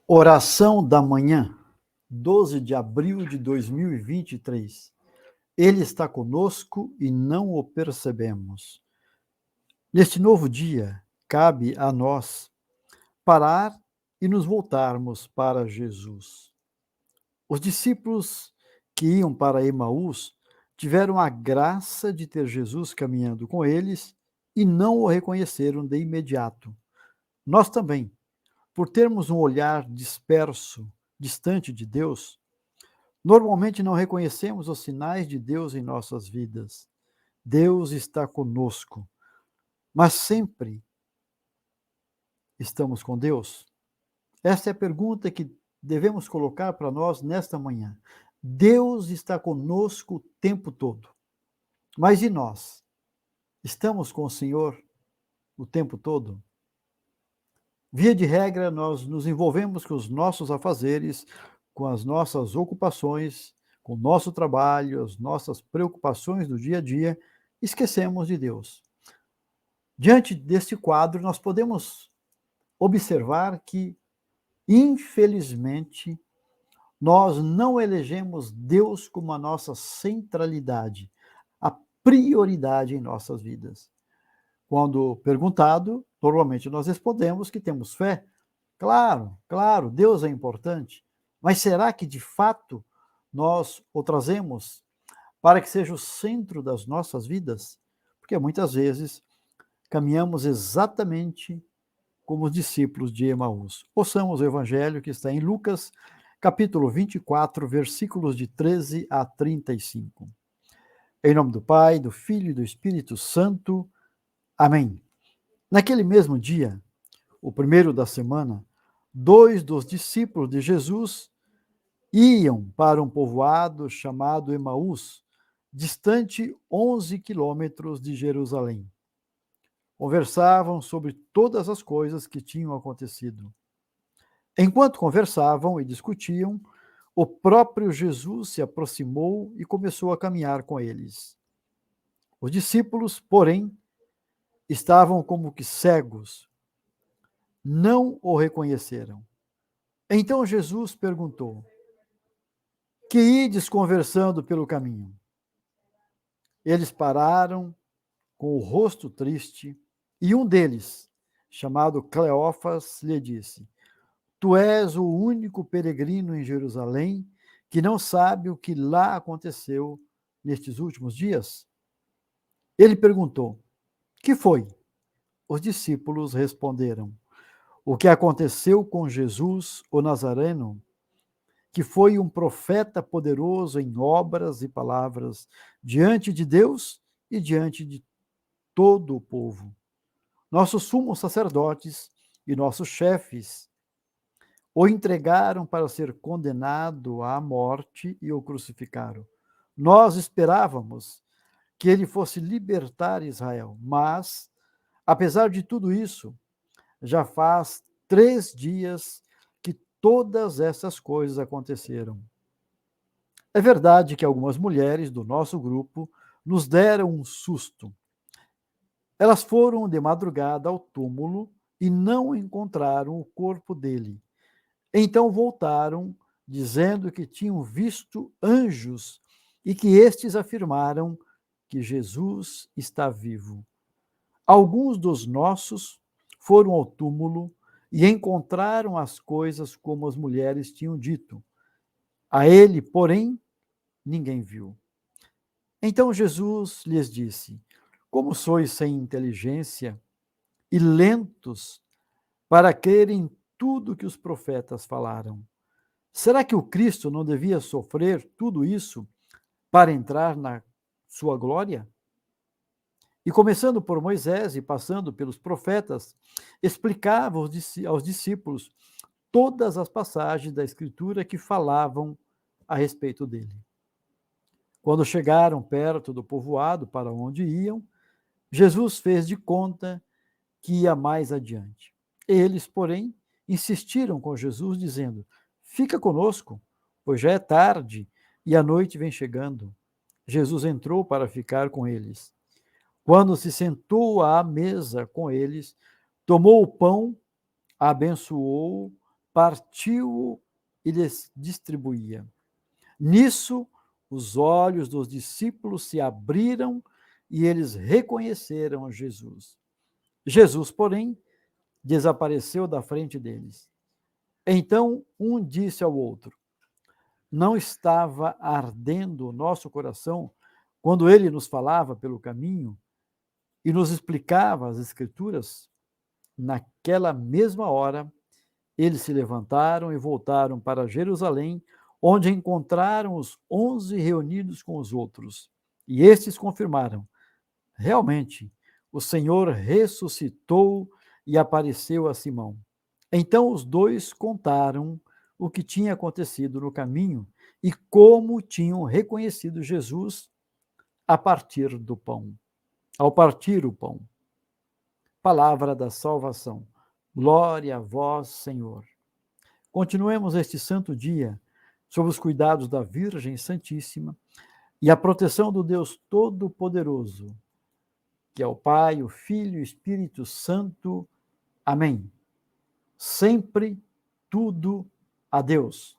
Oração da manhã, 12 de abril de 2023. Ele está conosco e não o percebemos. Neste novo dia, cabe a nós parar e nos voltarmos para Jesus. Os discípulos que iam para Emaús tiveram a graça de ter Jesus caminhando com eles e não o reconheceram de imediato. Nós também, por termos um olhar disperso, distante de Deus, normalmente não reconhecemos os sinais de Deus em nossas vidas. Deus está conosco, mas sempre estamos com Deus? Esta é a pergunta que devemos colocar para nós nesta manhã. Deus está conosco o tempo todo, mas e nós? Estamos com o Senhor o tempo todo? Via de regra, nós nos envolvemos com os nossos afazeres, com as nossas ocupações, com o nosso trabalho, as nossas preocupações do dia a dia, esquecemos de Deus. Diante deste quadro, nós podemos observar que, infelizmente, nós não elegemos Deus como a nossa centralidade, a prioridade em nossas vidas. Quando perguntado, normalmente nós respondemos que temos fé. Claro, Deus é importante, mas será que de fato nós o trazemos para que seja o centro das nossas vidas? Porque muitas vezes caminhamos exatamente como os discípulos de Emaús. Ouçamos o evangelho que está em Lucas, capítulo 24, versículos de 13 a 35. Em nome do Pai, do Filho e do Espírito Santo. Amém. Naquele mesmo dia, o primeiro da semana, 2 dos discípulos de Jesus iam para um povoado chamado Emaús, distante 11 quilômetros de Jerusalém. Conversavam sobre todas as coisas que tinham acontecido. Enquanto conversavam e discutiam, o próprio Jesus se aproximou e começou a caminhar com eles. Os discípulos, porém, estavam como que cegos, não o reconheceram. Então Jesus perguntou: Que ides conversando pelo caminho? Eles pararam com o rosto triste, e um deles, chamado Cleófas, lhe disse: Tu és o único peregrino em Jerusalém que não sabe o que lá aconteceu nestes últimos dias? Ele perguntou: Que foi? Os discípulos responderam: O que aconteceu com Jesus, o Nazareno, que foi um profeta poderoso em obras e palavras diante de Deus e diante de todo o povo. Nossos sumos sacerdotes e nossos chefes o entregaram para ser condenado à morte e o crucificaram. Nós esperávamos que ele fosse libertar Israel, mas, apesar de tudo isso, já faz 3 dias que todas essas coisas aconteceram. É verdade que algumas mulheres do nosso grupo nos deram um susto. Elas foram de madrugada ao túmulo e não encontraram o corpo dele. Então voltaram, dizendo que tinham visto anjos e que estes afirmaram que Jesus está vivo. Alguns dos nossos foram ao túmulo e encontraram as coisas como as mulheres tinham dito. A ele, porém, ninguém viu. Então Jesus lhes disse: Como sois sem inteligência e lentos para crer em tudo que os profetas falaram? Será que o Cristo não devia sofrer tudo isso para entrar na sua glória? E começando por Moisés e passando pelos profetas, explicava aos discípulos todas as passagens da Escritura que falavam a respeito dele. Quando chegaram perto do povoado para onde iam, Jesus fez de conta que ia mais adiante. Eles, porém, insistiram com Jesus, dizendo: Fica conosco, pois já é tarde e a noite vem chegando. Jesus entrou para ficar com eles. Quando se sentou à mesa com eles, tomou o pão, abençoou partiu-o e lhes distribuía. Nisso, os olhos dos discípulos se abriram e eles reconheceram Jesus. Jesus, porém, desapareceu da frente deles. Então um disse ao outro: Não estava ardendo o nosso coração quando ele nos falava pelo caminho e nos explicava as Escrituras? Naquela mesma hora, eles se levantaram e voltaram para Jerusalém, onde encontraram os 11 reunidos com os outros. E estes confirmaram: realmente, o Senhor ressuscitou e apareceu a Simão. Então os dois contaram o que tinha acontecido no caminho e como tinham reconhecido Jesus a partir do pão, ao partir o pão. Palavra da salvação. Glória a vós, Senhor. Continuemos este santo dia sob os cuidados da Virgem Santíssima e a proteção do Deus Todo-Poderoso, que é o Pai, o Filho e o Espírito Santo. Amém. Sempre tudo a Deus.